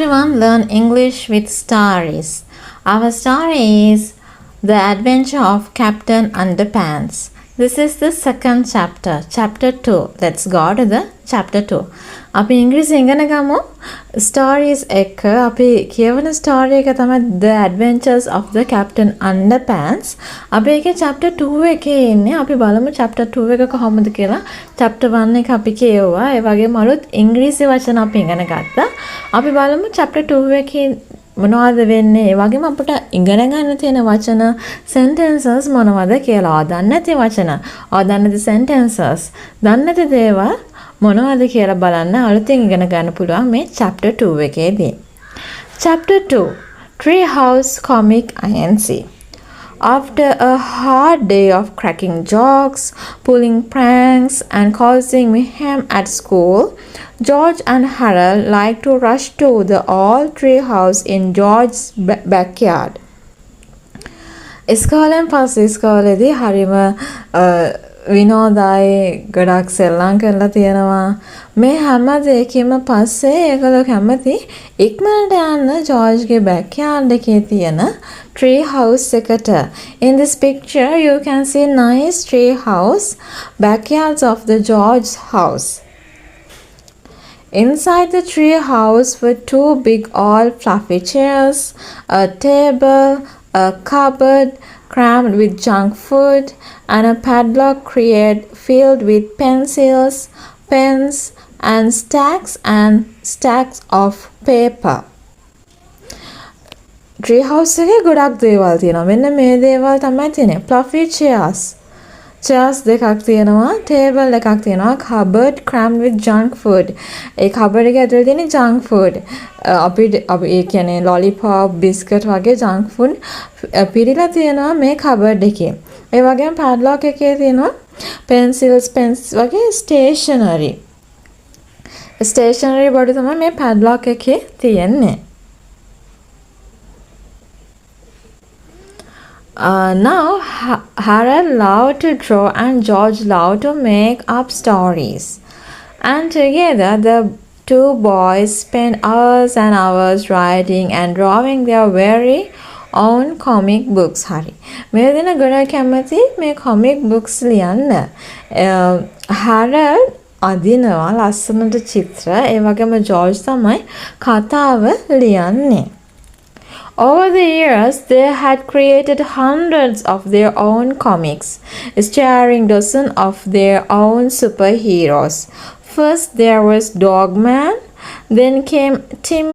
everyone, learn English with stories. Our story is The Adventure of Captain Underpants. This is the second chapter, chapter 2. Let's go to the chapter 2. අපි ඉංග්‍රීසි ඉගෙන ගමු. Stories එක අපි කියවන story එක තමයි The Adventures of the Captain Underpants. අපි ඒකේ chapter 2 එකේ ඉන්නේ. අපි බලමු chapter 2 එක කොහොමද කියලා. chapter 1 එක අපි කියවුවා. ඒ වගේම අලුත් ඉංග්‍රීසි වචන අපි ඉගෙන ගත්තා. අපි බලමු chapter 2 එකේ මොනවද වෙන්නේ? ඒ වගේම අපිට ඉගෙන ගන්න තියෙන වචන sentences මොනවද කියලා. දන්නේ නැති වචන. දන්නේ නැති sentences. දන්නේ නැති දේවල් මොනවද කියලා බලන්න අලුතින් ඉගෙන ගන්න පුළුවන් මේ chapter 2 එකේදී. Chapter 2 Treehouse Comic INC. After a hard day of cracking jokes, pulling pranks and causing mayhem at school, George and Harold liked to rush to the old treehouse in George's backyard. ඉස්කෝලෙන් පස්සේ ඉස්කෝලේදී හරිම විනෝදයි ගොඩක් සෙල්ලම් කරලා තියෙනවා. මේ හැම දෙයකින්ම පස්සේ ඒගොල්ලෝ කැමති ඉක්මනට යන්න ජෝර්ජ්ගේ බෑක්යාඩ් එකේ තියෙන tree house එකට. In this picture you can see nice tree house backyards of the George's house. Inside the tree house were two big old fluffy chairs, a table, a cupboard crammed with junk food, and a padlock crate filled with pencils, pens, and stacks of paper. Tree house එකේ ගොඩක් දේවල් තියෙනවා. මෙන්න මේ දේවල් තමයි තියෙන්නේ. Fluffy chairs. Chairs දෙකක් තියෙනවා, table එකක් තියෙනවා, cupboard crammed with junk food. A cupboard එකේ ඇතුලේ තියෙන junk food. අපි ඒ කියන්නේ lollipop, biscuit වගේ junk food පිරීලා තියෙනවා මේ cupboard එකේ. ඒ වගේම padlock එකේ තියෙනවා pencils, pens වගේ stationery. Stationery බඩු තමයි මේ padlock එකේ තියෙන්නේ. Now, Harold loved to draw and George loved to make up stories. And together, the two boys spent hours and hours writing and drawing their very own comic books. Hari. මේ දින ගොඩක් කැමති මේ comic books ලියන්න. Harold අදිනවා ලස්සනට චිත්‍ර. ඒ වගේම George තමයි කතාව ලියන්නේ. Over the years, they had created hundreds of their own comics, starring dozens of their own superheroes. First, there was Dogman, then came Tim